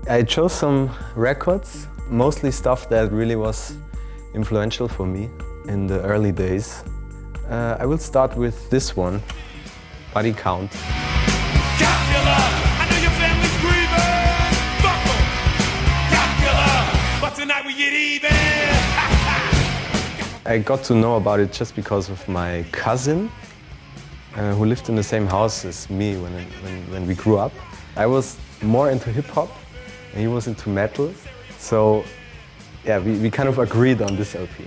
I chose some records, mostly stuff that really was influential for me in the early days. I will start with this one, Body Count. I know your family's grieving. Fuck 'em. But tonight we get even. I got to know about it just because of my cousin, who lived in the same house as me when we grew up. I was more into hip hop and he was into metal, so yeah, we kind of agreed on this LP.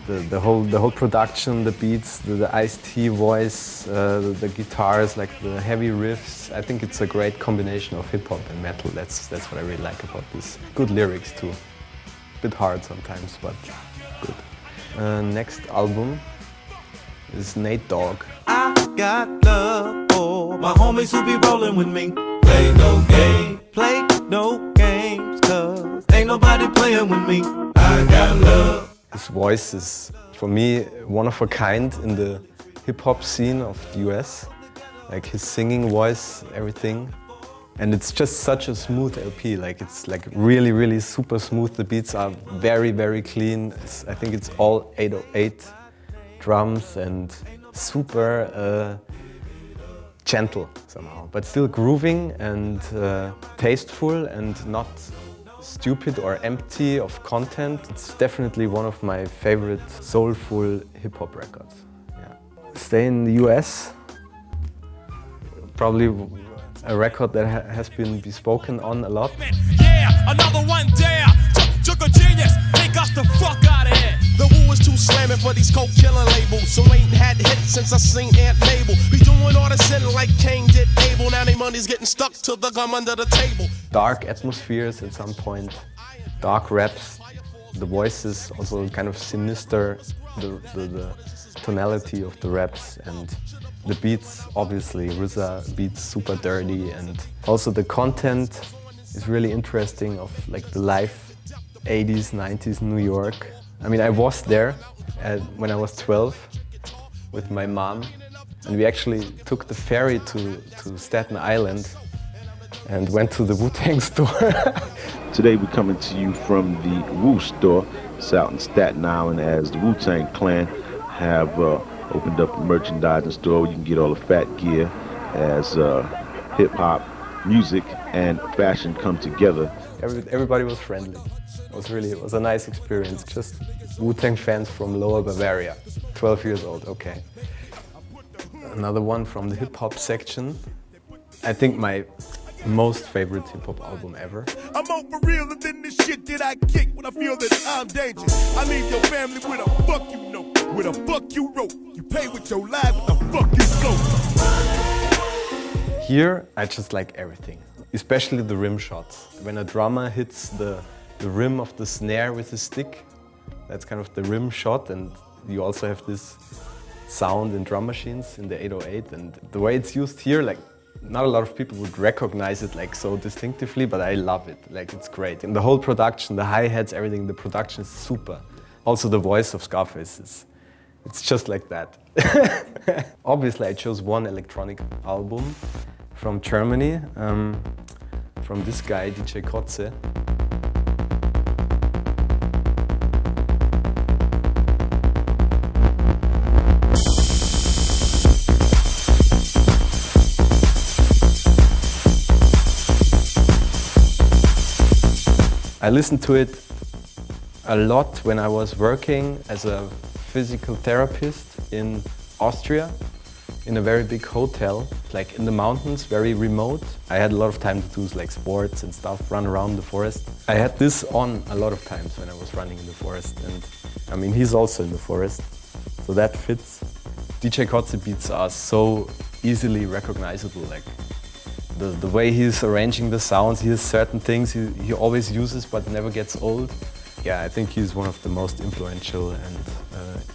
The whole production, the beats, the Ice-T voice, the guitars, like the heavy riffs. I think it's a great combination of hip hop and metal. That's what I really like about this. Good lyrics too. Bit hard sometimes, but good. Next album is Nate Dogg. I got love for my homies who be rolling with me. Play no game, play no games, cause ain't nobody playing with me. I got love. His voice is, for me, one of a kind in the hip-hop scene of the US. Like his singing voice, everything. And it's just such a smooth LP, like it's like really, really super smooth. The beats are very, very clean. I think it's all 808 drums and super gentle somehow, but still grooving and tasteful and not stupid or empty of content. It's definitely one of my favorite soulful hip-hop records. Yeah. Stay in the US, probably a record that has been bespoken on a lot. Yeah, another one there. Took a genius, take us the fuck out of here. The woo is too slamming for these coke killing labels. So ain't had hits since I seen Aunt Mabel. Be doing all the sinning like Cain did Abel. Now they money's getting stuck to the gum under the table. Dark atmospheres at some point, dark raps, the voices also kind of sinister, the tonality of the raps, and the beats, obviously, RZA beats super dirty, and also the content is really interesting of like the life 80s, 90s New York. I mean, I was there when I was 12 with my mom, and we actually took the ferry to Staten Island and went to the Wu-Tang store. Today we're coming to you from the Wu store. It's out in Staten Island, as the Wu-Tang Clan have opened up a merchandising store where you can get all the fat gear as hip-hop, music, and fashion come together. Everybody was friendly. It was a nice experience. Just Wu-Tang fans from Lower Bavaria, 12 years old, okay. Another one from the hip-hop section. I think my most favorite hip-hop album ever. I'm more for real than the shit that I kick when I feel that I'm dangerous. I leave your family with a fuck you know, with a fuck you wrote. You pay with your life, with a fuck you float. Here, I just like everything, especially the rim shots. When a drummer hits the rim of the snare with a stick, that's kind of the rim shot, and you also have this sound in drum machines in the 808, and the way it's used here, like, not a lot of people would recognize it like so distinctively, but I love it. Like, it's great. And the whole production, the hi-hats, everything, the production is super. Also the voice of Scarface it's just like that. Obviously I chose one electronic album from Germany, from this guy, DJ Kotze. I listened to it a lot when I was working as a physical therapist in Austria, in a very big hotel, like in the mountains, very remote. I had a lot of time to do like sports and stuff, run around the forest. I had this on a lot of times when I was running in the forest, and I mean, he's also in the forest, so that fits. DJ Kotze beats are so easily recognizable, like the way he's arranging the sounds. He has certain things he always uses but never gets old. Yeah, I think he's one of the most influential and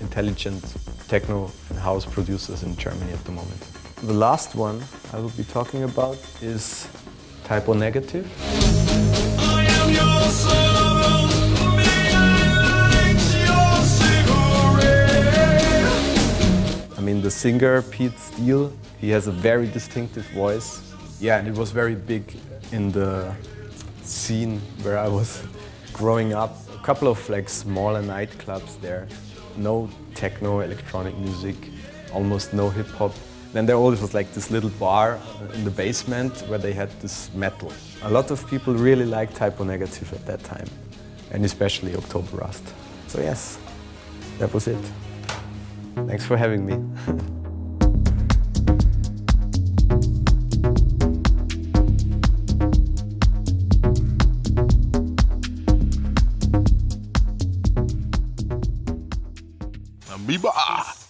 intelligent techno and house producers in Germany at the moment. The last one I will be talking about is Type O Negative. I am your sorrow, I mean, the singer, Pete Steele, he has a very distinctive voice. Yeah, and it was very big in the scene where I was growing up. A couple of like smaller nightclubs there. No techno, electronic music, almost no hip hop. Then there always was like this little bar in the basement where they had this metal. A lot of people really liked Type O Negative at that time, and especially October Rust. So yes, that was it. Thanks for having me. Amoeba.